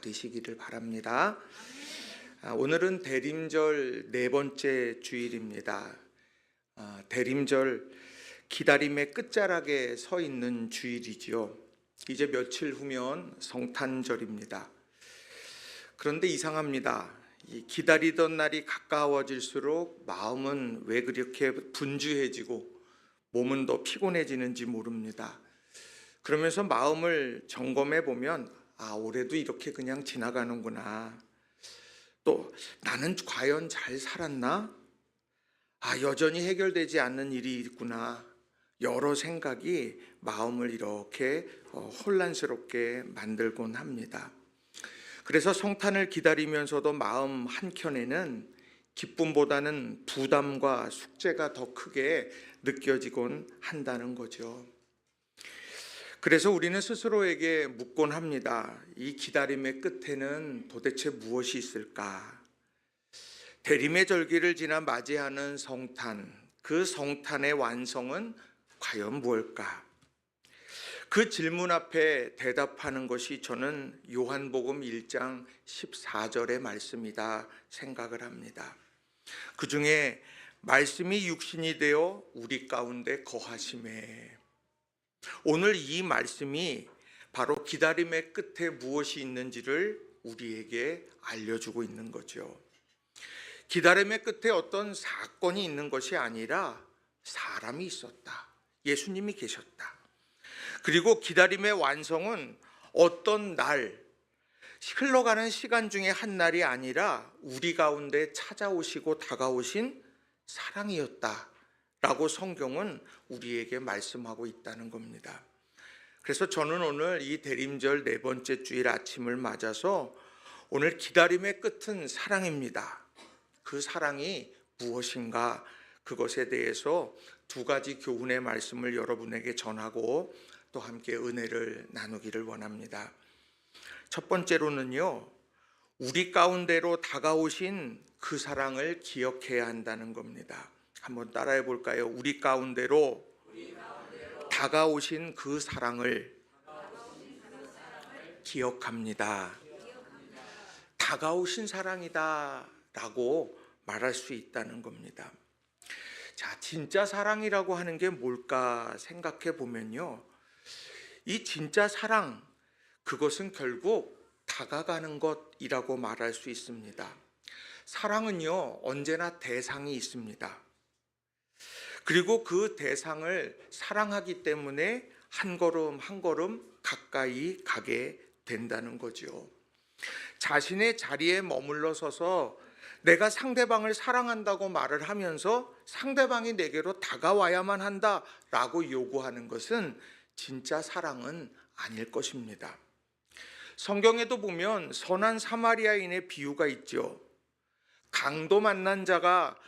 되시기를 바랍니다. 오늘은 대림절 네 번째 주일입니다. 대림절 기다림의 끝자락에 서 있는 주일이지요. 이제 며칠 후면 성탄절입니다. 그런데 이상합니다. 이 기다리던 날이 가까워질수록 마음은 왜 그렇게 분주해지고 몸은 더 피곤해지는지 모릅니다. 그러면서 마음을 점검해 보면 올해도 이렇게 그냥 지나가는구나. 또 나는 과연 잘 살았나? 여전히 해결되지 않는 일이 있구나. 여러 생각이 마음을 이렇게 혼란스럽게 만들곤 합니다. 그래서 성탄을 기다리면서도 마음 한켠에는 기쁨보다는 부담과 숙제가 더 크게 느껴지곤 한다는 거죠. 그래서 우리는 스스로에게 묻곤 합니다. 이 기다림의 끝에는 도대체 무엇이 있을까? 대림의 절기를 지나 맞이하는 성탄, 그 성탄의 완성은 과연 무엇일까? 그 질문 앞에 대답하는 것이 저는 요한복음 1장 14절의 말씀이다 생각을 합니다. 그 중에 말씀이 육신이 되어 우리 가운데 거하심에, 오늘 이 말씀이 바로 기다림의 끝에 무엇이 있는지를 우리에게 알려주고 있는 거죠. 기다림의 끝에 어떤 사건이 있는 것이 아니라 사람이 있었다. 예수님이 계셨다. 그리고 기다림의 완성은 어떤 날, 흘러가는 시간 중에 한 날이 아니라 우리 가운데 찾아오시고 다가오신 사랑이었다 라고 성경은 우리에게 말씀하고 있다는 겁니다. 그래서 저는 오늘 이 대림절 네 번째 주일 아침을 맞아서 오늘 기다림의 끝은 사랑입니다. 그 사랑이 무엇인가, 그것에 대해서 두 가지 교훈의 말씀을 여러분에게 전하고 또 함께 은혜를 나누기를 원합니다. 첫 번째로는요, 우리 가운데로 다가오신 그 사랑을 기억해야 한다는 겁니다. 한번 따라해 볼까요? 우리 가운데로 다가오신 그 사랑을 기억합니다. 다가오신 사랑이다 라고 말할 수 있다는 겁니다. 자, 진짜 사랑이라고 하는 게 뭘까 생각해 보면요, 이 진짜 사랑, 그것은 결국 다가가는 것이라고 말할 수 있습니다. 사랑은요, 언제나 대상이 있습니다. 그리고 그 대상을 사랑하기 때문에 한 걸음 한 걸음 가까이 가게 된다는 거죠. 자신의 자리에 머물러 서서 내가 상대방을 사랑한다고 말을 하면서 상대방이 내게로 다가와야만 한다라고 요구하는 것은 진짜 사랑은 아닐 것입니다. 성경에도 보면 선한 사마리아인의 비유가 있죠. 강도 만난 자가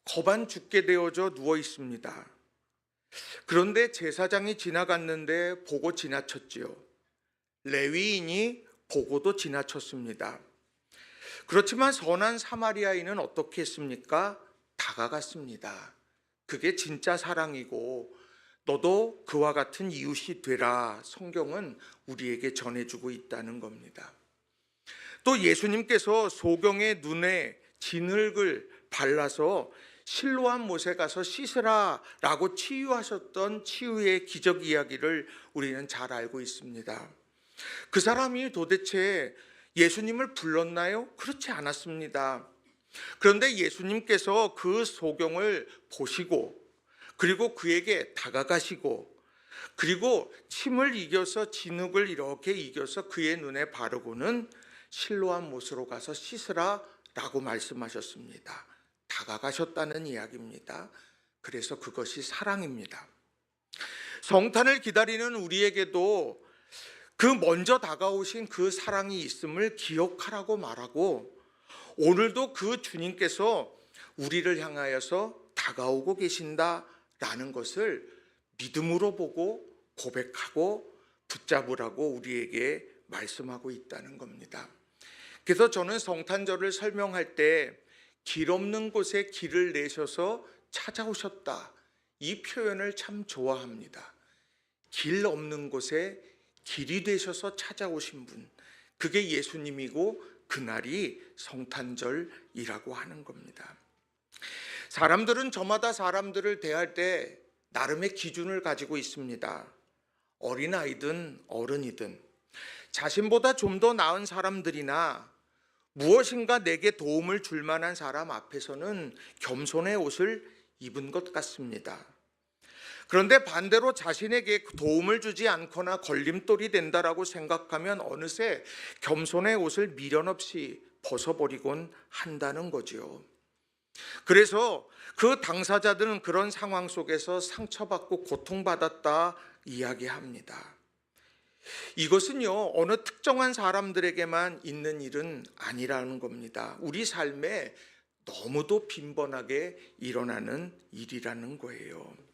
거반 죽게 되어져 누워 있습니다. 그런데 제사장이 지나갔는데 보고 지나쳤지요. 레위인이 보고도 지나쳤습니다. 그렇지만 선한 사마리아인은 어떻게 했습니까? 다가갔습니다. 그게 진짜 사랑이고 너도 그와 같은 이웃이 되라, 성경은 우리에게 전해주고 있다는 겁니다. 또 예수님께서 소경의 눈에 진흙을 발라서 실로암 못에 가서 씻으라 라고 치유하셨던 치유의 기적 이야기를 우리는 잘 알고 있습니다. 그 사람이 도대체 예수님을 불렀나요? 그렇지 않았습니다. 그런데 예수님께서 그 소경을 보시고 그리고 그에게 다가가시고 그리고 침을 이겨서 진흙을 이렇게 이겨서 그의 눈에 바르고는 실로암 못으로 가서 씻으라 라고 말씀하셨습니다. 다가가셨다는 이야기입니다. 그래서 그것이 사랑입니다. 성탄을 기다리는 우리에게도 그 먼저 다가오신 그 사랑이 있음을 기억하라고 말하고, 오늘도 그 주님께서 우리를 향하여서 다가오고 계신다라는 것을 믿음으로 보고 고백하고 붙잡으라고 우리에게 말씀하고 있다는 겁니다. 그래서 저는 성탄절을 설명할 때 길 없는 곳에 길을 내셔서 찾아오셨다, 이 표현을 참 좋아합니다. 길 없는 곳에 길이 되셔서 찾아오신 분, 그게 예수님이고 그날이 성탄절이라고 하는 겁니다. 사람들은 저마다 사람들을 대할 때 나름의 기준을 가지고 있습니다. 어린아이든 어른이든 자신보다 좀 더 나은 사람들이나 무엇인가 내게 도움을 줄 만한 사람 앞에서는 겸손의 옷을 입은 것 같습니다. 그런데 반대로 자신에게 도움을 주지 않거나 걸림돌이 된다라고 생각하면 어느새 겸손의 옷을 미련 없이 벗어버리곤 한다는 거죠. 그래서 그 당사자들은 그런 상황 속에서 상처받고 고통받았다 이야기합니다. 이것은요, 어느 특정한 사람들에게만 있는 일은 아니라는 겁니다. 우리 삶에 너무도 빈번하게 일어나는 일이라는 거예요.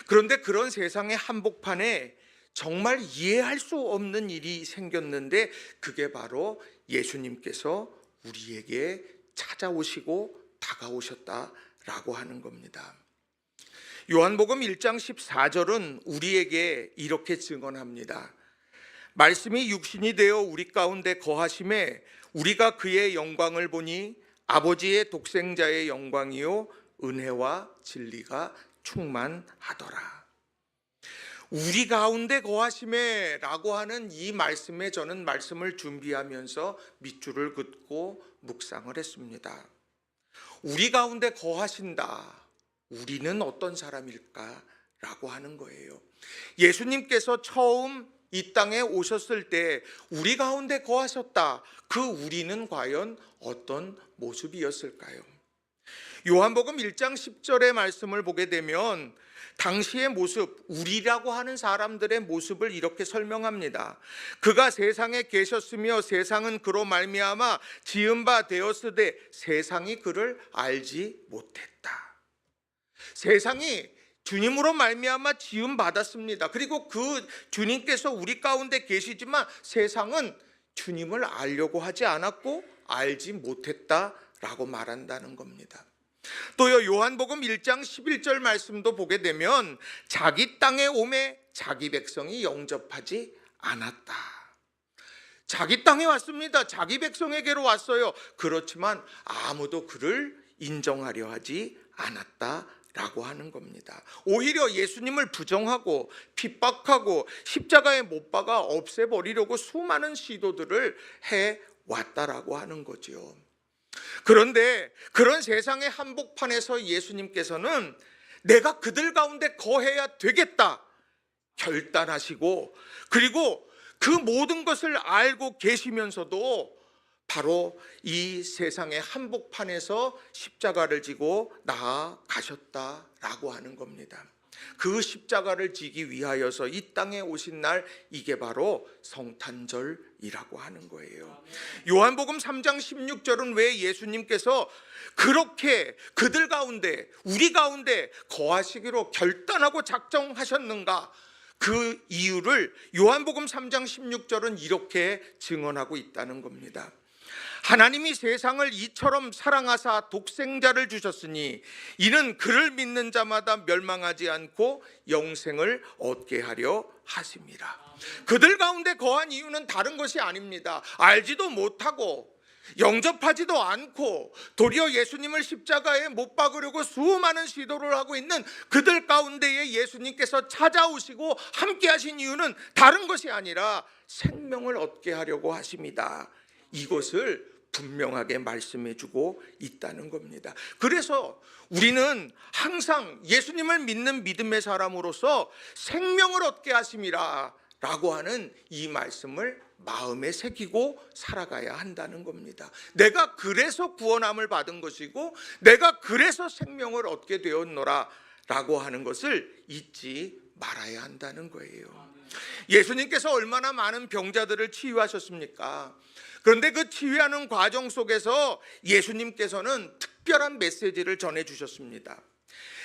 그런데 그런 세상의 한복판에 정말 이해할 수 없는 일이 생겼는데 그게 바로 예수님께서 우리에게 찾아오시고 다가오셨다라고 하는 겁니다. 요한복음 1장 14절은 우리에게 이렇게 증언합니다. 말씀이 육신이 되어 우리 가운데 거하심에 우리가 그의 영광을 보니 아버지의 독생자의 영광이요 은혜와 진리가 충만하더라. 우리 가운데 거하심에 라고 하는 이 말씀에 저는 말씀을 준비하면서 밑줄을 긋고 묵상을 했습니다. 우리 가운데 거하신다. 우리는 어떤 사람일까? 라고 하는 거예요. 예수님께서 처음 이 땅에 오셨을 때 우리 가운데 거하셨다. 그 우리는 과연 어떤 모습이었을까요? 요한복음 1장 10절의 말씀을 보게 되면 당시의 모습, 우리라고 하는 사람들의 모습을 이렇게 설명합니다. 그가 세상에 계셨으며 세상은 그로 말미암아 지은 바 되었으되 세상이 그를 알지 못했다. 세상이 주님으로 말미암아 지음 받았습니다. 그리고 그 주님께서 우리 가운데 계시지만 세상은 주님을 알려고 하지 않았고 알지 못했다라고 말한다는 겁니다. 또요, 요한복음 1장 11절 말씀도 보게 되면 자기 땅에 오매 자기 백성이 영접하지 않았다. 자기 땅에 왔습니다. 자기 백성에게로 왔어요. 그렇지만 아무도 그를 인정하려 하지 않았다라고 하는 겁니다. 오히려 예수님을 부정하고 핍박하고 십자가에 못 박아 없애버리려고 수많은 시도들을 해왔다라고 하는 거죠. 그런데 그런 세상의 한복판에서 예수님께서는 내가 그들 가운데 거해야 되겠다 결단하시고, 그리고 그 모든 것을 알고 계시면서도 바로 이 세상의 한복판에서 십자가를 지고 나아가셨다라고 하는 겁니다. 그 십자가를 지기 위하여서 이 땅에 오신 날, 이게 바로 성탄절이라고 하는 거예요. 요한복음 3장 16절은 왜 예수님께서 그렇게 그들 가운데, 우리 가운데 거하시기로 결단하고 작정하셨는가? 그 이유를 요한복음 3장 16절은 이렇게 증언하고 있다는 겁니다. 하나님이 세상을 이처럼 사랑하사 독생자를 주셨으니 이는 그를 믿는 자마다 멸망하지 않고 영생을 얻게 하려 하심이라. 그들 가운데 거한 이유는 다른 것이 아닙니다. 알지도 못하고 영접하지도 않고 도리어 예수님을 십자가에 못 박으려고 수많은 시도를 하고 있는 그들 가운데에 예수님께서 찾아오시고 함께 하신 이유는 다른 것이 아니라 생명을 얻게 하려고 하십니다. 이것을 분명하게 말씀해 주고 있다는 겁니다. 그래서 우리는 항상 예수님을 믿는 믿음의 사람으로서 생명을 얻게 하심이라 라고 하는 이 말씀을 마음에 새기고 살아가야 한다는 겁니다. 내가 그래서 구원함을 받은 것이고 내가 그래서 생명을 얻게 되었노라 라고 하는 것을 잊지 말아야 한다는 거예요. 예수님께서 얼마나 많은 병자들을 치유하셨습니까? 그런데 그 치유하는 과정 속에서 예수님께서는 특별한 메시지를 전해주셨습니다.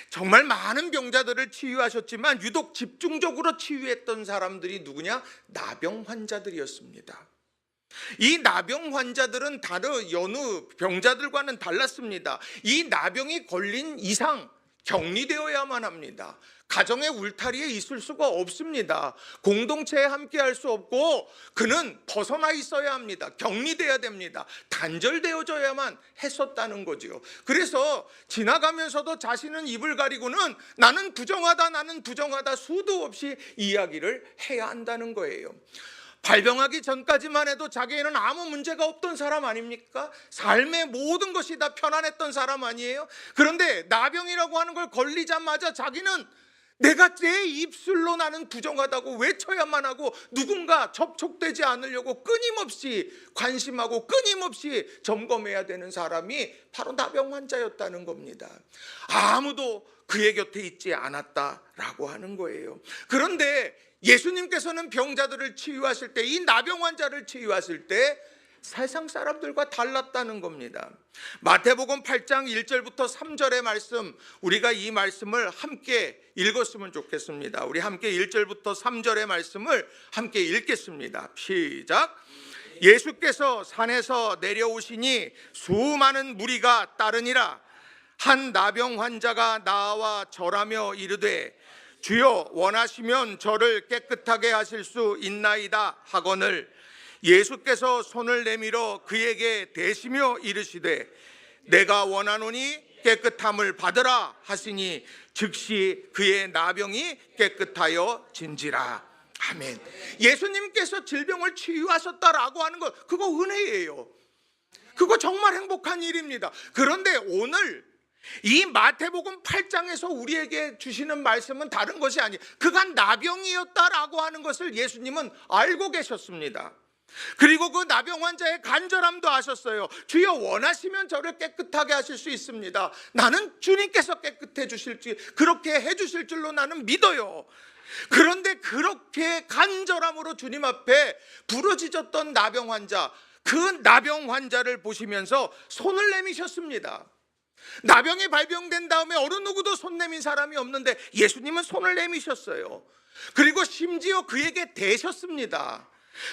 정말 많은 병자들을 치유하셨지만 유독 집중적으로 치유했던 사람들이 누구냐? 나병 환자들이었습니다. 이 나병 환자들은 다른 여느 병자들과는 달랐습니다. 이 나병이 걸린 이상 격리되어야만 합니다. 가정의 울타리에 있을 수가 없습니다. 공동체에 함께할 수 없고 그는 벗어나 있어야 합니다. 격리돼야 됩니다. 단절되어져야만 했었다는 거지요. 그래서 지나가면서도 자신은 입을 가리고는 나는 부정하다 수도 없이 이야기를 해야 한다는 거예요. 발병하기 전까지만 해도 자기에는 아무 문제가 없던 사람 아닙니까? 삶의 모든 것이 다 편안했던 사람 아니에요? 그런데 나병이라고 하는 걸 걸리자마자 자기는 내가 내 입술로 나는 부정하다고 외쳐야만 하고 누군가 접촉되지 않으려고 끊임없이 관심하고 끊임없이 점검해야 되는 사람이 바로 나병 환자였다는 겁니다. 아무도 그의 곁에 있지 않았다라고 하는 거예요. 그런데 예수님께서는 병자들을 치유하실 때, 이 나병 환자를 치유하실 때 세상 사람들과 달랐다는 겁니다. 마태복음 8장 1절부터 3절의 말씀, 우리가 이 말씀을 함께 읽었으면 좋겠습니다. 우리 함께 1절부터 3절의 말씀을 함께 읽겠습니다. 시작. 예수께서 산에서 내려오시니 수많은 무리가 따르니라. 한 나병 환자가 나와 절하며 이르되 주여 원하시면 저를 깨끗하게 하실 수 있나이다 하거늘 예수께서 손을 내밀어 그에게 대시며 이르시되 내가 원하노니 깨끗함을 받으라 하시니 즉시 그의 나병이 깨끗하여 진지라. 아멘. 예수님께서 질병을 치유하셨다라고 하는 것, 그거 은혜예요. 그거 정말 행복한 일입니다. 그런데 오늘 이 마태복음 8장에서 우리에게 주시는 말씀은 다른 것이 아니에요. 그가 나병이었다라고 하는 것을 예수님은 알고 계셨습니다. 그리고 그 나병 환자의 간절함도 아셨어요. 주여 원하시면 저를 깨끗하게 하실 수 있습니다. 나는 주님께서 깨끗해 주실지 그렇게 해 주실 줄로 나는 믿어요. 그런데 그렇게 간절함으로 주님 앞에 부르짖었던 나병 환자, 그 나병 환자를 보시면서 손을 내미셨습니다. 나병이 발병된 다음에 어느 누구도 손 내민 사람이 없는데 예수님은 손을 내미셨어요. 그리고 심지어 그에게 대셨습니다.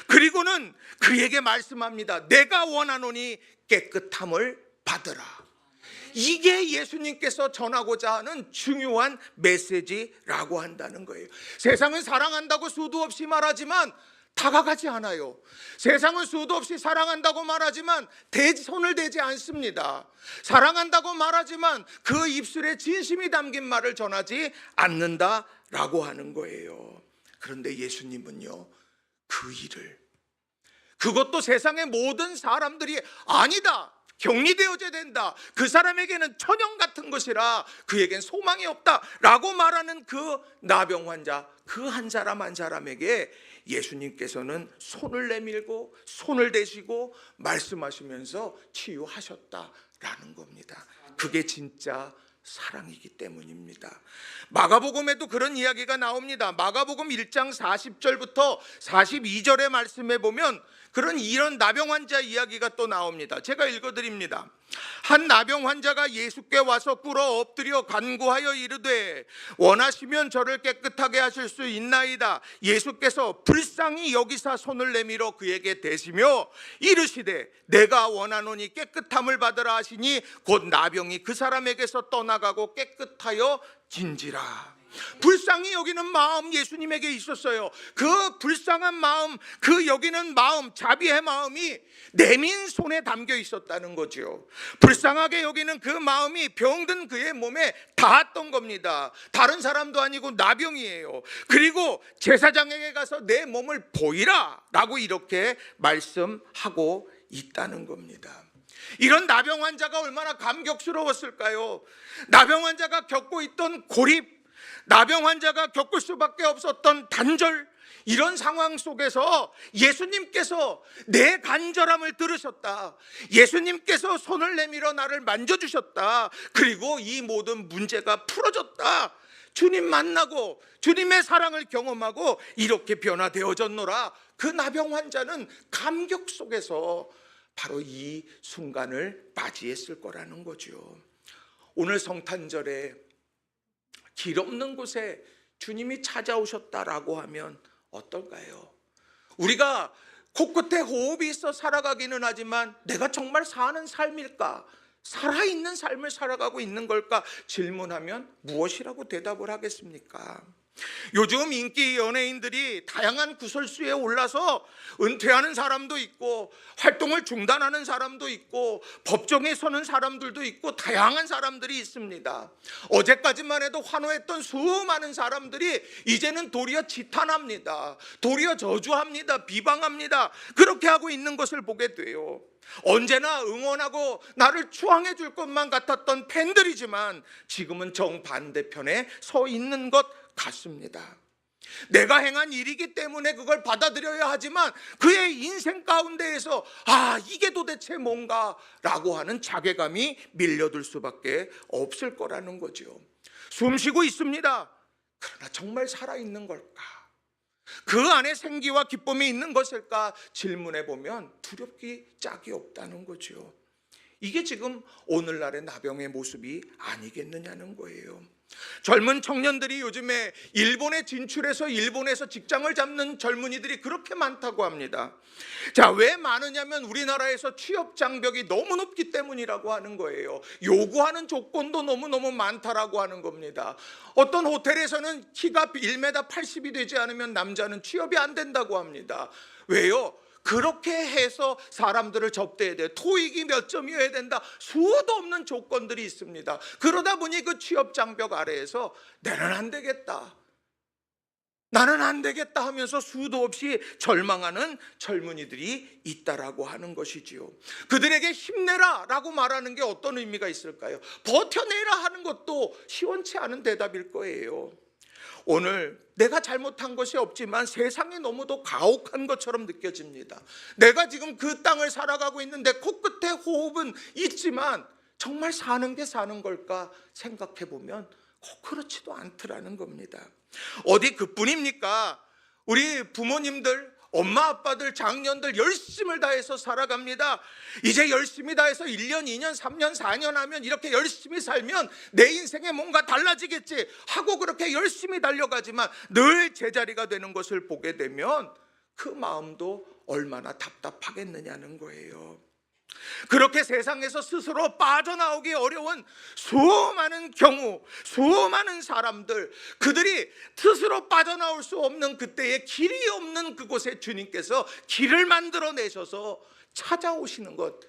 그리고는 그에게 말씀합니다. 내가 원하노니 깨끗함을 받으라. 이게 예수님께서 전하고자 하는 중요한 메시지라고 한다는 거예요. 세상은 사랑한다고 수도 없이 말하지만 다가가지 않아요. 세상은 수도 없이 사랑한다고 말하지만 손을 대지 않습니다. 사랑한다고 말하지만 그 입술에 진심이 담긴 말을 전하지 않는다라고 하는 거예요. 그런데 예수님은요, 그 일을, 그것도 세상의 모든 사람들이 아니다, 격리되어져야 된다, 그 사람에게는 천형 같은 것이라 그에겐 소망이 없다라고 말하는 그 나병 환자, 그 한 사람 한 사람에게 예수님께서는 손을 내밀고 손을 대시고 말씀하시면서 치유하셨다라는 겁니다. 그게 진짜 사랑이기 때문입니다. 마가복음에도 그런 이야기가 나옵니다. 마가복음 1장 40절부터 42절의 말씀에 보면 이런 나병 환자 이야기가 또 나옵니다. 제가 읽어드립니다. 한 나병 환자가 예수께 와서 꿇어 엎드려 간구하여 이르되 원하시면 저를 깨끗하게 하실 수 있나이다. 예수께서 불쌍히 여기사 손을 내밀어 그에게 대시며 이르시되 내가 원하노니 깨끗함을 받으라 하시니 곧 나병이 그 사람에게서 떠나가고 깨끗하여 진지라. 불쌍히 여기는 마음 예수님에게 있었어요. 그 불쌍한 마음, 그 여기는 마음, 자비의 마음이 내민 손에 담겨 있었다는 거죠. 불쌍하게 여기는 그 마음이 병든 그의 몸에 닿았던 겁니다. 다른 사람도 아니고 나병이에요. 그리고 제사장에게 가서 내 몸을 보이라 라고 이렇게 말씀하고 있다는 겁니다. 이런 나병 환자가 얼마나 감격스러웠을까요? 나병 환자가 겪고 있던 고립, 나병 환자가 겪을 수밖에 없었던 단절, 이런 상황 속에서 예수님께서 내 간절함을 들으셨다. 예수님께서 손을 내밀어 나를 만져주셨다. 그리고 이 모든 문제가 풀어졌다. 주님 만나고 주님의 사랑을 경험하고 이렇게 변화되어졌노라. 그 나병 환자는 감격 속에서 바로 이 순간을 맞이했을 거라는 거죠. 오늘 성탄절에 길 없는 곳에 주님이 찾아오셨다라고 하면 어떨까요? 우리가 코끝에 호흡이 있어 살아가기는 하지만 내가 정말 사는 삶일까? 살아있는 삶을 살아가고 있는 걸까 질문하면 무엇이라고 대답을 하겠습니까? 요즘 인기 연예인들이 다양한 구설수에 올라서 은퇴하는 사람도 있고 활동을 중단하는 사람도 있고 법정에 서는 사람들도 있고 다양한 사람들이 있습니다. 어제까지만 해도 환호했던 수많은 사람들이 이제는 도리어 지탄합니다. 도리어 저주합니다. 비방합니다. 그렇게 하고 있는 것을 보게 돼요. 언제나 응원하고 나를 추앙해 줄 것만 같았던 팬들이지만 지금은 정반대편에 서 있는 것 같습니다. 내가 행한 일이기 때문에 그걸 받아들여야 하지만 그의 인생 가운데에서 이게 도대체 뭔가 라고 하는 자괴감이 밀려들 수밖에 없을 거라는 거죠. 숨쉬고 있습니다. 그러나 정말 살아있는 걸까? 그 안에 생기와 기쁨이 있는 것일까 질문해 보면 두렵기 짝이 없다는 거죠. 이게 지금 오늘날의 나병의 모습이 아니겠느냐는 거예요. 젊은 청년들이 요즘에 일본에 진출해서 일본에서 직장을 잡는 젊은이들이 그렇게 많다고 합니다. 자, 왜 많으냐면 우리나라에서 취업 장벽이 너무 높기 때문이라고 하는 거예요. 요구하는 조건도 너무너무 많다라고 하는 겁니다. 어떤 호텔에서는 키가 1m 80이 되지 않으면 남자는 취업이 안 된다고 합니다. 왜요? 그렇게 해서 사람들을 접대해야 돼. 토익이 몇 점이어야 된다. 수도 없는 조건들이 있습니다. 그러다 보니 그 취업 장벽 아래에서 나는 안 되겠다. 나는 안 되겠다 하면서 수도 없이 절망하는 젊은이들이 있다라고 하는 것이지요. 그들에게 힘내라 라고 말하는 게 어떤 의미가 있을까요? 버텨내라 하는 것도 시원치 않은 대답일 거예요. 오늘 내가 잘못한 것이 없지만 세상이 너무도 가혹한 것처럼 느껴집니다. 내가 지금 그 땅을 살아가고 있는데 코끝에 호흡은 있지만 정말 사는 게 사는 걸까 생각해 보면 꼭 그렇지도 않더라는 겁니다. 어디 그뿐입니까? 우리 부모님들, 엄마 아빠들, 장년들 열심을 다해서 살아갑니다. 이제 열심히 다해서 1년, 2년, 3년, 4년 하면 이렇게 열심히 살면 내 인생에 뭔가 달라지겠지 하고 그렇게 열심히 달려가지만 늘 제자리가 되는 것을 보게 되면 그 마음도 얼마나 답답하겠느냐는 거예요. 그렇게 세상에서 스스로 빠져나오기 어려운 수많은 경우, 수많은 사람들, 그들이 스스로 빠져나올 수 없는 그때의 길이 없는 그곳에 주님께서 길을 만들어내셔서 찾아오시는 것,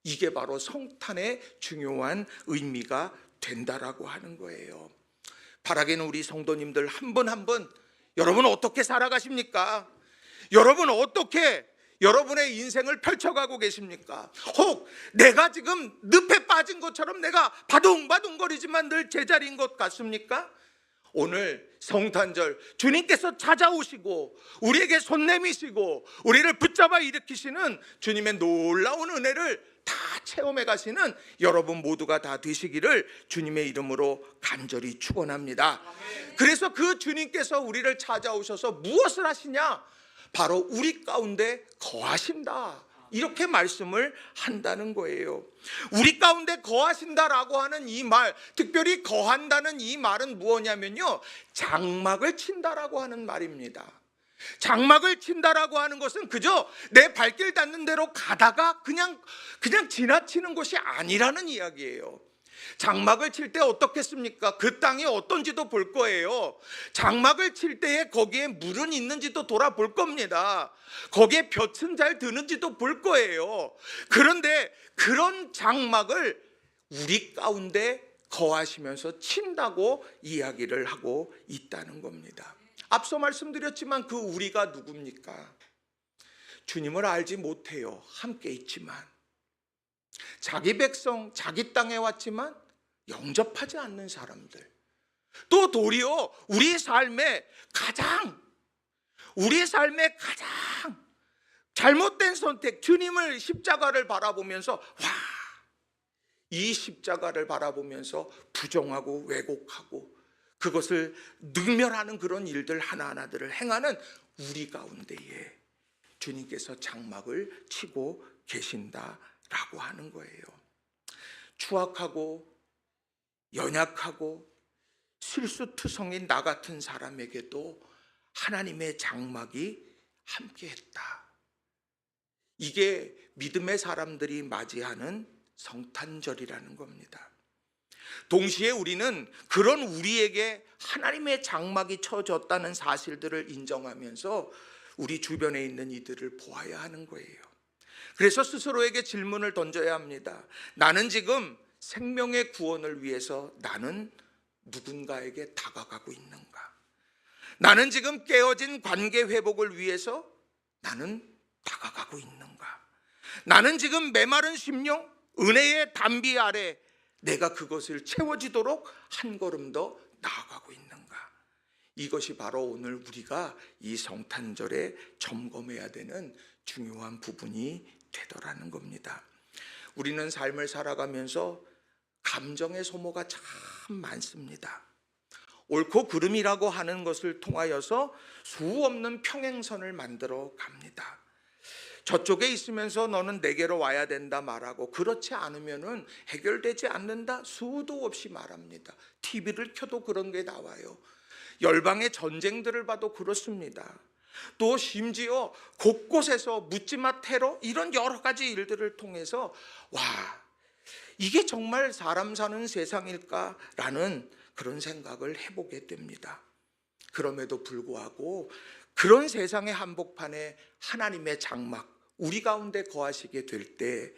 이게 바로 성탄의 중요한 의미가 된다라고 하는 거예요. 바라기는 우리 성도님들 한 분 한 분, 여러분 어떻게 살아가십니까? 여러분 어떻게 여러분의 인생을 펼쳐가고 계십니까? 혹 내가 지금 늪에 빠진 것처럼 내가 바둥바둥거리지만 늘 제자리인 것 같습니까? 오늘 성탄절 주님께서 찾아오시고 우리에게 손 내미시고 우리를 붙잡아 일으키시는 주님의 놀라운 은혜를 다 체험해 가시는 여러분 모두가 다 되시기를 주님의 이름으로 간절히 축원합니다. 그래서 그 주님께서 우리를 찾아오셔서 무엇을 하시냐? 바로 우리 가운데 거하신다, 이렇게 말씀을 한다는 거예요. 우리 가운데 거하신다라고 하는 이 말, 특별히 거한다는 이 말은 무엇냐면요, 장막을 친다라고 하는 말입니다. 장막을 친다라고 하는 것은 그저 내 발길 닿는 대로 가다가 그냥 지나치는 것이 아니라는 이야기예요. 장막을 칠 때 어떻겠습니까? 그 땅이 어떤지도 볼 거예요. 장막을 칠 때에 거기에 물은 있는지도 돌아볼 겁니다. 거기에 볕은 잘 드는지도 볼 거예요. 그런데 그런 장막을 우리 가운데 거하시면서 친다고 이야기를 하고 있다는 겁니다. 앞서 말씀드렸지만 그 우리가 누굽니까? 주님을 알지 못해요. 함께 있지만 자기 백성, 자기 땅에 왔지만 영접하지 않는 사람들, 또 도리어 우리 삶의 가장 잘못된 선택, 주님을 십자가를 바라보면서 이 십자가를 바라보면서 부정하고 왜곡하고 그것을 능멸하는 그런 일들 하나하나들을 행하는 우리 가운데에 주님께서 장막을 치고 계신다라고 하는 거예요. 추악하고 연약하고 실수투성인 나 같은 사람에게도 하나님의 장막이 함께했다. 이게 믿음의 사람들이 맞이하는 성탄절이라는 겁니다. 동시에 우리는 그런 우리에게 하나님의 장막이 쳐졌다는 사실들을 인정하면서 우리 주변에 있는 이들을 보아야 하는 거예요. 그래서 스스로에게 질문을 던져야 합니다. 나는 지금 생명의 구원을 위해서 나는 누군가에게 다가가고 있는가? 나는 지금 깨어진 관계 회복을 위해서 나는 다가가고 있는가? 나는 지금 메마른 심령, 은혜의 담비 아래 내가 그것을 채워지도록 한 걸음 더 나아가고 있는가? 이것이 바로 오늘 우리가 이 성탄절에 점검해야 되는 중요한 부분이 되더라는 겁니다. 우리는 삶을 살아가면서 감정의 소모가 참 많습니다. 옳고 그름이라고 하는 것을 통하여서 수 없는 평행선을 만들어 갑니다. 저쪽에 있으면서 너는 내게로 와야 된다 말하고, 그렇지 않으면은 해결되지 않는다 수도 없이 말합니다. TV를 켜도 그런 게 나와요. 열방의 전쟁들을 봐도 그렇습니다. 또 심지어 곳곳에서 묻지마 테러, 이런 여러 가지 일들을 통해서 와, 이게 정말 사람 사는 세상일까라는 그런 생각을 해보게 됩니다. 그럼에도 불구하고 그런 세상의 한복판에 하나님의 장막, 우리 가운데 거하시게 될 때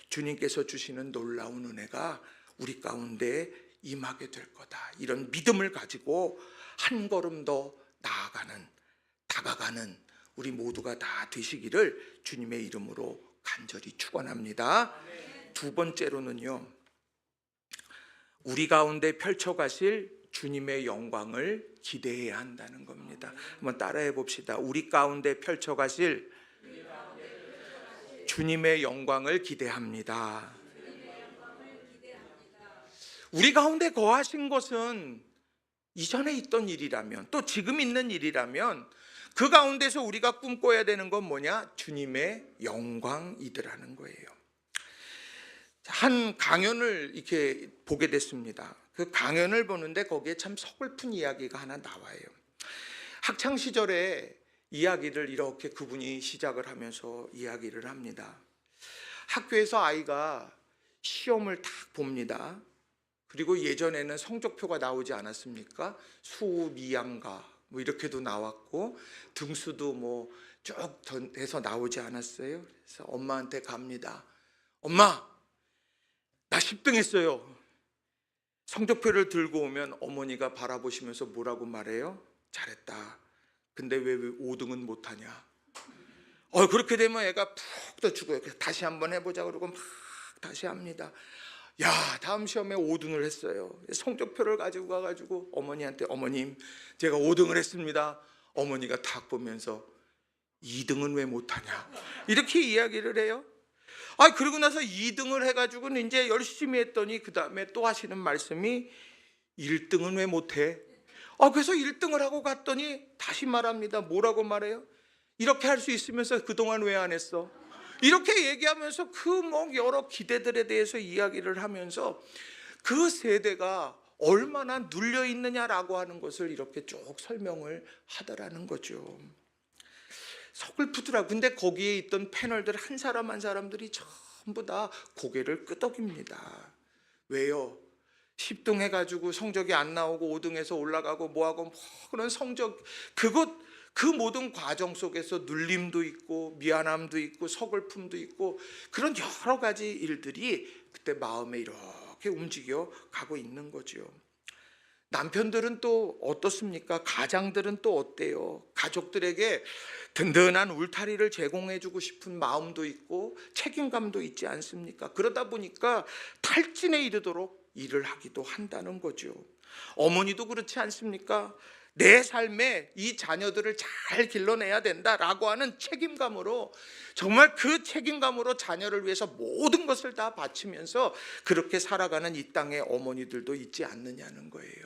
주님께서 주시는 놀라운 은혜가 우리 가운데 임하게 될 거다, 이런 믿음을 가지고 한 걸음 더 나아가는, 다가가는 우리 모두가 다 되시기를 주님의 이름으로 간절히 축원합니다. 두 번째로는요, 우리 가운데 펼쳐가실 주님의 영광을 기대해야 한다는 겁니다. 한번 따라해 봅시다. 우리 가운데 펼쳐가실 주님의 영광을 기대합니다. 우리 가운데 거하신 것은 이전에 있던 일이라면, 또 지금 있는 일이라면 그 가운데서 우리가 꿈꿔야 되는 건 뭐냐? 주님의 영광이더라는 거예요. 한 강연을 이렇게 보게 됐습니다. 그 강연을 보는데 거기에 참 서글픈 이야기가 하나 나와요. 학창 시절에 이야기를 이렇게 그분이 시작을 하면서 이야기를 합니다. 학교에서 아이가 시험을 딱 봅니다. 그리고 예전에는 성적표가 나오지 않았습니까? 수, 미양가 뭐 이렇게도 나왔고 등수도 뭐 쭉 해서 나오지 않았어요. 그래서 엄마한테 갑니다. 엄마, 나 10등 했어요. 성적표를 들고 오면 어머니가 바라보시면서 뭐라고 말해요? 잘했다. 근데 왜 5등은 못하냐? 그렇게 되면 애가 푹 더 죽어요. 다시 한번 해보자 그러고 막 다시 합니다. 야, 다음 시험에 5등을 했어요. 성적표를 가지고 가가지고 어머니한테, 어머님, 제가 5등을 했습니다. 어머니가 딱 보면서 2등은 왜 못하냐? 이렇게 이야기를 해요. 그리고 나서 2등을 해가지고는 이제 열심히 했더니 그 다음에 또 하시는 말씀이 1등은 왜 못해? 그래서 1등을 하고 갔더니 다시 말합니다. 뭐라고 말해요? 이렇게 할 수 있으면서 그동안 왜 안 했어? 이렇게 얘기하면서 그 뭐 여러 기대들에 대해서 이야기를 하면서 그 세대가 얼마나 눌려 있느냐라고 하는 것을 이렇게 쭉 설명을 하더라는 거죠. 서글프더라고요. 근데 거기에 있던 패널들 한 사람 한 사람들이 전부 다 고개를 끄덕입니다. 왜요? 10등 해가지고 성적이 안 나오고 5등에서 올라가고 뭐하고 뭐 그런 성적, 그 모든 과정 속에서 눌림도 있고 미안함도 있고 서글픔도 있고 그런 여러 가지 일들이 그때 마음에 이렇게 움직여 가고 있는 거죠. 남편들은 또 어떻습니까? 가장들은 또 어때요? 가족들에게 든든한 울타리를 제공해주고 싶은 마음도 있고 책임감도 있지 않습니까? 그러다 보니까 탈진에 이르도록 일을 하기도 한다는 거죠. 어머니도 그렇지 않습니까? 내 삶에 이 자녀들을 잘 길러내야 된다라고 하는 책임감으로, 정말 그 책임감으로 자녀를 위해서 모든 것을 다 바치면서 그렇게 살아가는 이 땅의 어머니들도 있지 않느냐는 거예요.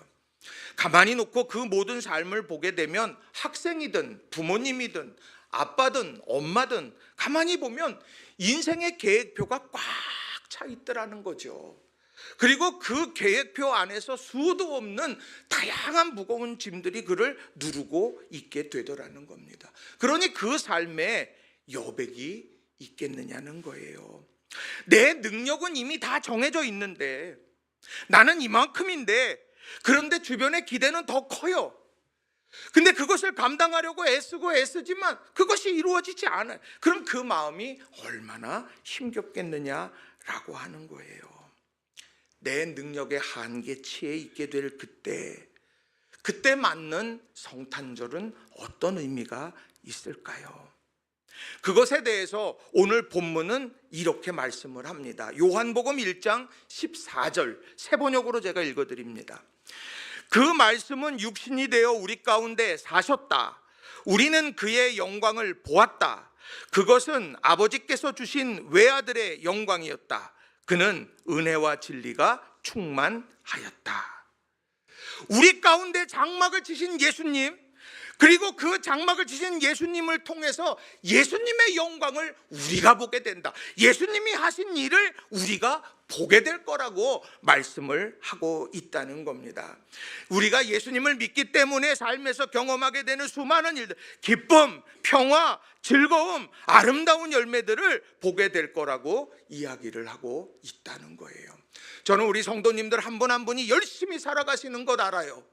가만히 놓고 그 모든 삶을 보게 되면 학생이든 부모님이든 아빠든 엄마든 가만히 보면 인생의 계획표가 꽉 차 있더라는 거죠. 그리고 그 계획표 안에서 수도 없는 다양한 무거운 짐들이 그를 누르고 있게 되더라는 겁니다. 그러니 그 삶에 여백이 있겠느냐는 거예요. 내 능력은 이미 다 정해져 있는데, 나는 이만큼인데, 그런데 주변의 기대는 더 커요. 근데 그것을 감당하려고 애쓰고 애쓰지만 그것이 이루어지지 않아요. 그럼 그 마음이 얼마나 힘겹겠느냐라고 하는 거예요. 내 능력의 한계치에 있게 될 그때 맞는 성탄절은 어떤 의미가 있을까요? 그것에 대해서 오늘 본문은 이렇게 말씀을 합니다. 요한복음 1장 14절 세번역으로 제가 읽어드립니다. 그 말씀은 육신이 되어 우리 가운데 사셨다. 우리는 그의 영광을 보았다. 그것은 아버지께서 주신 외아들의 영광이었다. 그는 은혜와 진리가 충만하였다. 우리 가운데 장막을 치신 예수님, 그리고 그 장막을 치신 예수님을 통해서 예수님의 영광을 우리가 보게 된다. 예수님이 하신 일을 우리가 보게 될 거라고 말씀을 하고 있다는 겁니다. 우리가 예수님을 믿기 때문에 삶에서 경험하게 되는 수많은 일들, 기쁨, 평화, 즐거움, 아름다운 열매들을 보게 될 거라고 이야기를 하고 있다는 거예요. 저는 우리 성도님들 한 분 한 분이 열심히 살아가시는 것 알아요.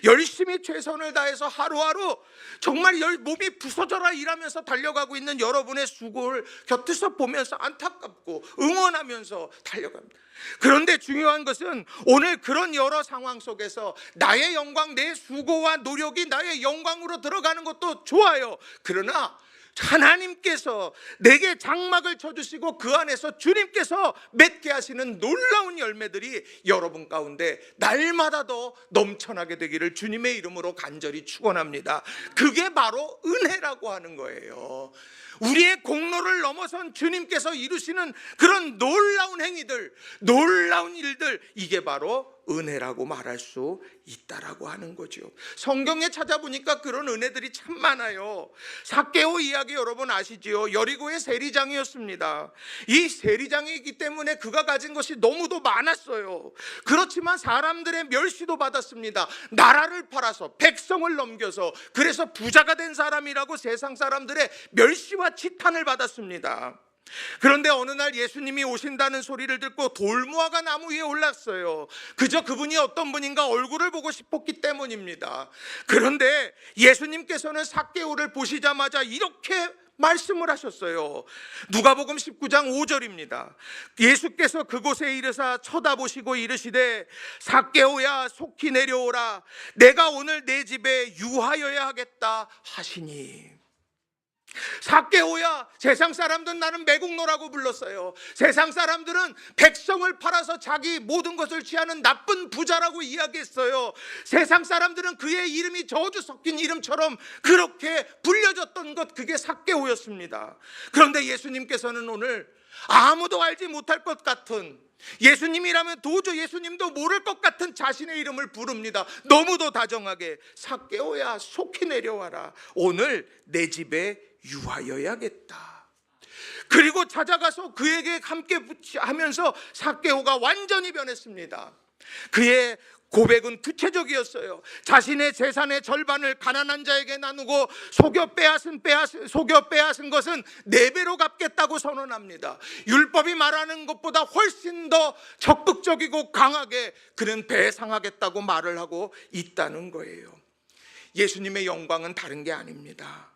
열심히 최선을 다해서 하루하루 정말 몸이 부서져라 일하면서 달려가고 있는 여러분의 수고를 곁에서 보면서 안타깝고 응원하면서 달려갑니다. 그런데 중요한 것은 오늘 그런 여러 상황 속에서 나의 영광, 내 수고와 노력이 나의 영광으로 들어가는 것도 좋아요. 그러나 하나님께서 내게 장막을 쳐주시고 그 안에서 주님께서 맺게 하시는 놀라운 열매들이 여러분 가운데 날마다 더 넘쳐나게 되기를 주님의 이름으로 간절히 축원합니다. 그게 바로 은혜라고 하는 거예요. 우리의 공로를 넘어선 주님께서 이루시는 그런 놀라운 행위들, 놀라운 일들, 이게 바로 은혜라고 말할 수 있다라고 하는 거죠. 성경에 찾아보니까 그런 은혜들이 참 많아요. 삭개오 이야기 여러분 아시지요? 여리고의 세리장이었습니다. 이 세리장이기 때문에 그가 가진 것이 너무도 많았어요. 그렇지만 사람들의 멸시도 받았습니다. 나라를 팔아서 백성을 넘겨서 그래서 부자가 된 사람이라고 세상 사람들의 멸시와 치탄을 받았습니다. 그런데 어느 날 예수님이 오신다는 소리를 듣고 돌무화과 나무 위에 올랐어요. 그저 그분이 어떤 분인가 얼굴을 보고 싶었기 때문입니다. 그런데 예수님께서는 삭개오를 보시자마자 이렇게 말씀을 하셨어요. 누가복음 19장 5절입니다. 예수께서 그곳에 이르사 쳐다보시고 이르시되 삭개오야 속히 내려오라. 내가 오늘 내 집에 유하여야 하겠다 하시니. 삭개오야, 세상 사람들은 나는 매국노라고 불렀어요. 세상 사람들은 백성을 팔아서 자기 모든 것을 취하는 나쁜 부자라고 이야기했어요. 세상 사람들은 그의 이름이 저주 섞인 이름처럼 그렇게 불려졌던 것, 그게 삭개오였습니다. 그런데 예수님께서는 오늘 아무도 알지 못할 것 같은, 예수님이라면 도저히 예수님도 모를 것 같은 자신의 이름을 부릅니다. 너무도 다정하게 삭개오야 속히 내려와라. 오늘 내 집에 유하여야겠다. 그리고 찾아가서 그에게 함께 하면서 삭개오가 완전히 변했습니다. 그의 고백은 구체적이었어요. 자신의 재산의 절반을 가난한 자에게 나누고 속여 빼앗은 것은 4배로 갚겠다고 선언합니다. 율법이 말하는 것보다 훨씬 더 적극적이고 강하게 그는 배상하겠다고 말을 하고 있다는 거예요. 예수님의 영광은 다른 게 아닙니다.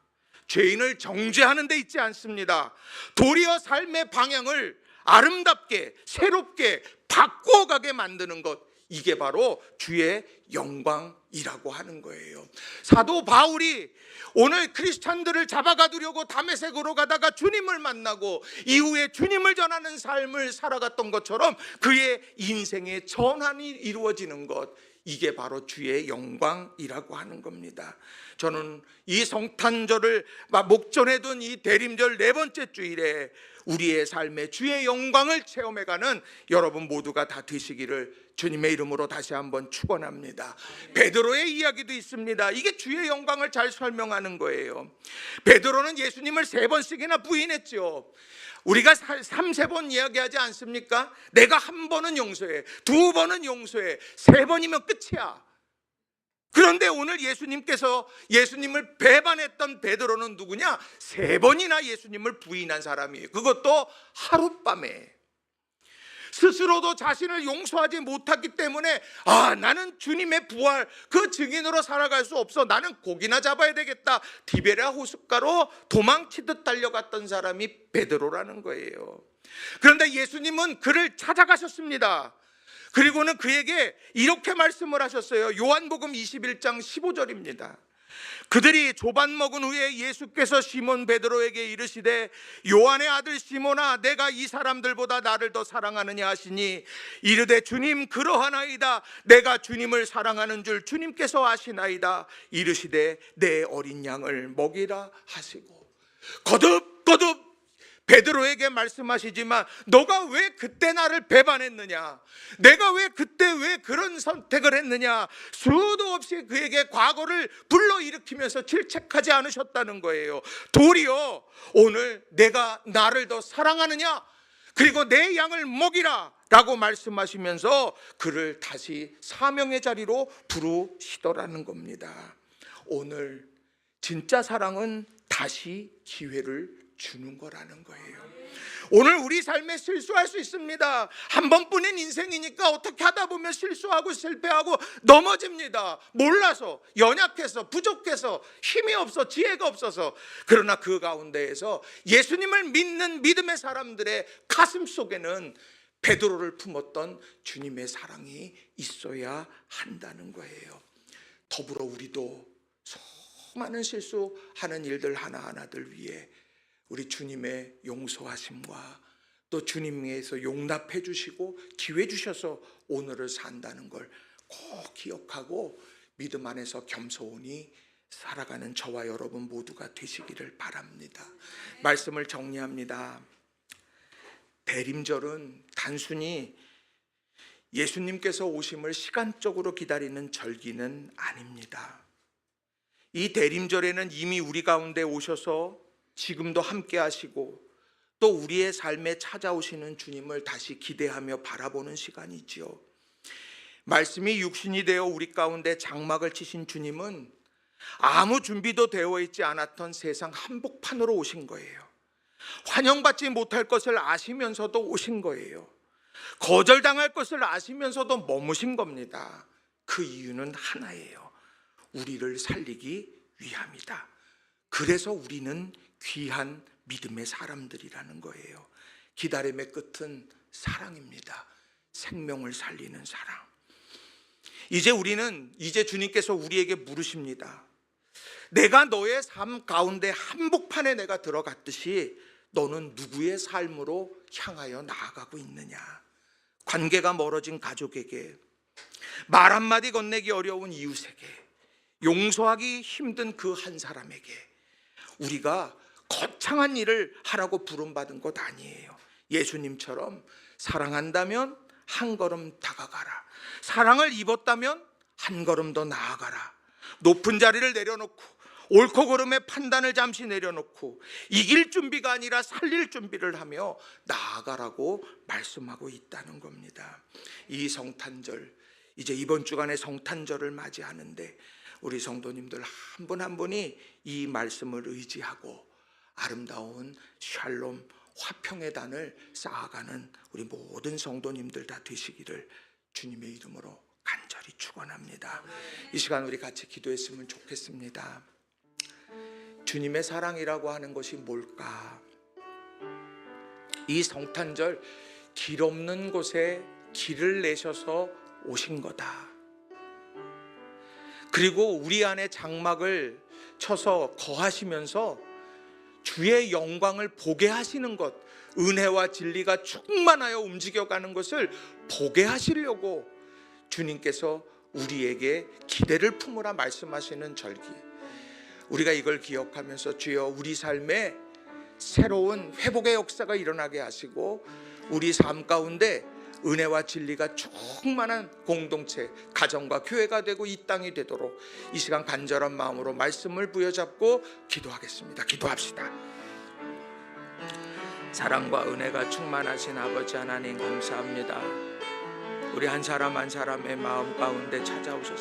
죄인을 정죄하는 데 있지 않습니다. 도리어 삶의 방향을 아름답게 새롭게 바꾸어가게 만드는 것, 이게 바로 주의 영광이라고 하는 거예요. 사도 바울이 오늘 크리스찬들을 잡아가두려고 다메섹으로 가다가 주님을 만나고 이후에 주님을 전하는 삶을 살아갔던 것처럼 그의 인생의 전환이 이루어지는 것, 이게 바로 주의 영광이라고 하는 겁니다. 저는 이 성탄절을 목전에 둔 이 대림절 4번째 주일에 우리의 삶에 주의 영광을 체험해가는 여러분 모두가 다 되시기를 주님의 이름으로 다시 한번 축원합니다. 베드로의 이야기도 있습니다. 이게 주의 영광을 잘 설명하는 거예요. 베드로는 예수님을 3번씩이나 부인했죠. 우리가 3-4번 이야기하지 않습니까? 내가 1번은 용서해, 2번은 용서해, 3번이면 끝이야. 그런데 오늘 예수님을 배반했던 베드로는 누구냐? 3번이나 예수님을 부인한 사람이에요. 그것도 하룻밤에. 스스로도 자신을 용서하지 못했기 때문에 나는 주님의 부활 그 증인으로 살아갈 수 없어, 나는 고기나 잡아야 되겠다, 디베랴 호숫가로 도망치듯 달려갔던 사람이 베드로라는 거예요. 그런데 예수님은 그를 찾아가셨습니다. 그리고는 그에게 이렇게 말씀을 하셨어요. 요한복음 21장 15절입니다. 그들이 조반 먹은 후에 예수께서 시몬 베드로에게 이르시되 요한의 아들 시몬아, 내가 이 사람들보다 나를 더 사랑하느냐 하시니, 이르되 주님 그러하나이다, 내가 주님을 사랑하는 줄 주님께서 아시나이다. 이르시되 내 어린 양을 먹이라 하시고, 거듭 베드로에게 말씀하시지만 너가 왜 그때 나를 배반했느냐, 내가 왜 그때 왜 그런 선택을 했느냐, 수도 없이 그에게 과거를 불러일으키면서 질책하지 않으셨다는 거예요. 도리어 오늘 내가 나를 더 사랑하느냐, 그리고 내 양을 먹이라 라고 말씀하시면서 그를 다시 사명의 자리로 부르시더라는 겁니다. 오늘 진짜 사랑은 다시 기회를 주는 거라는 거예요. 오늘 우리 삶에 실수할 수 있습니다. 한 번뿐인 인생이니까 어떻게 하다 보면 실수하고 실패하고 넘어집니다. 몰라서, 연약해서, 부족해서, 힘이 없어, 지혜가 없어서. 그러나 그 가운데에서 예수님을 믿는 믿음의 사람들의 가슴 속에는 베드로를 품었던 주님의 사랑이 있어야 한다는 거예요. 더불어 우리도 수많은 실수하는 일들 하나하나들 위해 우리 주님의 용서하심과 또 주님께서 용납해 주시고 기회 주셔서 오늘을 산다는 걸 꼭 기억하고 믿음 안에서 겸손히 살아가는 저와 여러분 모두가 되시기를 바랍니다. 말씀을 정리합니다. 대림절은 단순히 예수님께서 오심을 시간적으로 기다리는 절기는 아닙니다. 이 대림절에는 이미 우리 가운데 오셔서 지금도 함께 하시고 또 우리의 삶에 찾아오시는 주님을 다시 기대하며 바라보는 시간이지요. 말씀이 육신이 되어 우리 가운데 장막을 치신 주님은 아무 준비도 되어 있지 않았던 세상 한복판으로 오신 거예요. 환영받지 못할 것을 아시면서도 오신 거예요. 거절당할 것을 아시면서도 머무신 겁니다. 그 이유는 하나예요. 우리를 살리기 위함이다. 그래서 우리는 귀한 믿음의 사람들이라는 거예요. 기다림의 끝은 사랑입니다. 생명을 살리는 사랑. 이제 주님께서 우리에게 물으십니다. 내가 너의 삶 가운데 한복판에 내가 들어갔듯이 너는 누구의 삶으로 향하여 나아가고 있느냐. 관계가 멀어진 가족에게, 말 한마디 건네기 어려운 이웃에게, 용서하기 힘든 그 한 사람에게 우리가 거창한 일을 하라고 부름받은 것 아니에요. 예수님처럼 사랑한다면 한 걸음 다가가라. 사랑을 입었다면 한 걸음 더 나아가라. 높은 자리를 내려놓고 옳고 그름의 판단을 잠시 내려놓고 이길 준비가 아니라 살릴 준비를 하며 나아가라고 말씀하고 있다는 겁니다. 이 성탄절, 이제 이번 주간에 성탄절을 맞이하는데 우리 성도님들 한 분 한 분이 이 말씀을 의지하고 아름다운 샬롬 화평의 단을 쌓아가는 우리 모든 성도님들 다 되시기를 주님의 이름으로 간절히 축원합니다. 이 시간 우리 같이 기도했으면 좋겠습니다. 주님의 사랑이라고 하는 것이 뭘까? 이 성탄절 길 없는 곳에 길을 내셔서 오신 거다. 그리고 우리 안에 장막을 쳐서 거하시면서 주의 영광을 보게 하시는 것, 은혜와 진리가 충만하여 움직여가는 것을 보게 하시려고 주님께서 우리에게 기대를 품으라 말씀하시는 절기. 우리가 이걸 기억하면서 주여 우리 삶에 새로운 회복의 역사가 일어나게 하시고 우리 삶 가운데 은혜와 진리가 충만한 공동체, 가정과 교회가 되고 이 땅이 되도록 이 시간 간절한 마음으로 말씀을 부여잡고 기도하겠습니다. 기도합시다. 사랑과 은혜가 충만하신 아버지 하나님 감사합니다. 우리 한 사람 한 사람의 마음 가운데 찾아오셔서